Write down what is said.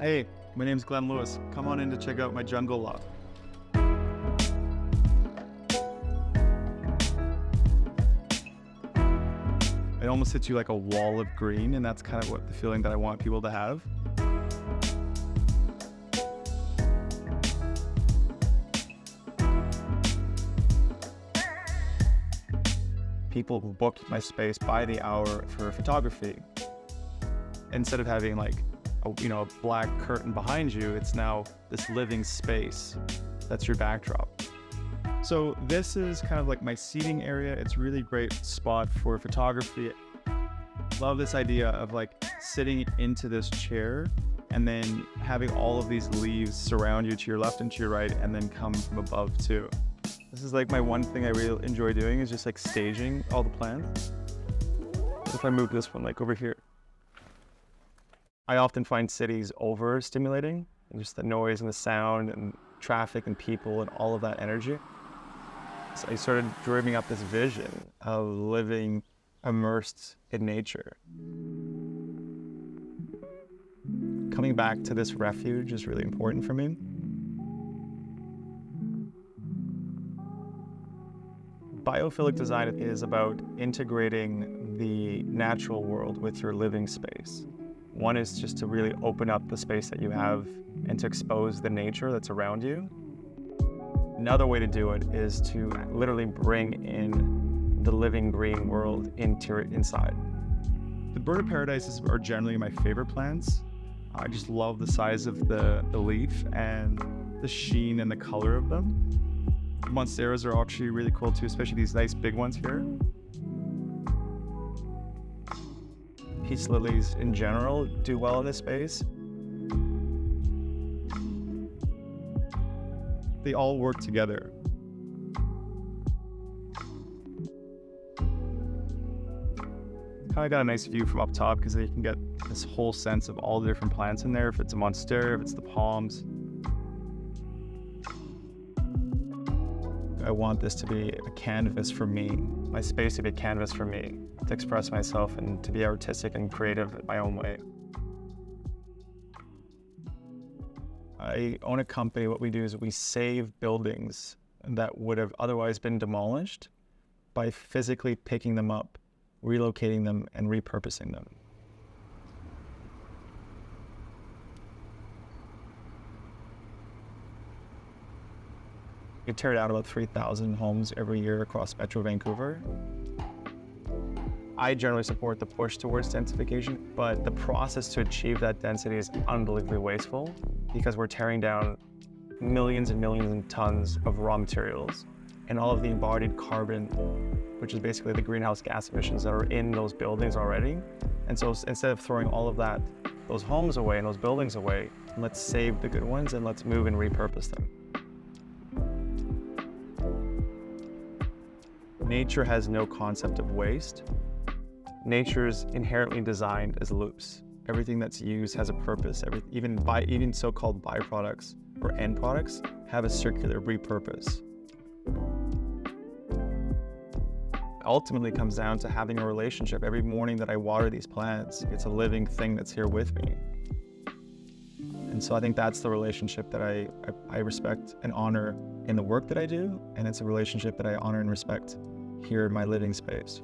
Hey, my name's Glenn Lewis. Come on in to check out my jungle loft. It almost hits you like a wall of green, and that's kind of what the feeling that I want people to have. People who book my space by the hour for photography. Instead of having like a black curtain behind you, it's now this living space that's your backdrop. So this is kind of like my seating area. It's really great spot for photography. Love this idea of like sitting into this chair and then having all of these leaves surround you to your left and to your right and then come from above too. This is like my one thing I really enjoy doing is just like staging all the plants. If I move this one like over here. I often find cities overstimulating, and just the noise and the sound and traffic and people and all of that energy. So I started dreaming up this vision of living immersed in nature. Coming back to this refuge is really important for me. Biophilic design is about integrating the natural world with your living space. One is just to really open up the space that you have and to expose the nature that's around you. Another way to do it is to literally bring in the living green world inside. The bird of paradises are generally my favorite plants. I just love the size of the leaf and the sheen and the color of them. Monsteras are actually really cool too, especially these nice big ones here. Peace lilies in general do well in this space. They all work together. Kind of got a nice view from up top because you can get this whole sense of all the different plants in there. If it's a monstera, if it's the palms. I want this to be a canvas for me, my space to be a canvas for me, to express myself and to be artistic and creative in my own way. I own a company. What we do is we save buildings that would have otherwise been demolished by physically picking them up, relocating them, and repurposing them. We tear down about 3,000 homes every year across Metro Vancouver. I generally support the push towards densification, but the process to achieve that density is unbelievably wasteful because we're tearing down millions and millions of tons of raw materials and all of the embodied carbon, which is basically the greenhouse gas emissions that are in those buildings already. And so instead of throwing all of those homes away and those buildings away, let's save the good ones and let's move and repurpose them. Nature has no concept of waste. Nature's inherently designed as loops. Everything that's used has a purpose. Even so-called byproducts or end products have a circular repurpose. Ultimately, it comes down to having a relationship. Every morning that I water these plants, it's a living thing that's here with me. And so I think that's the relationship that I respect and honor in the work that I do, and it's a relationship that I honor and respect here in my living space.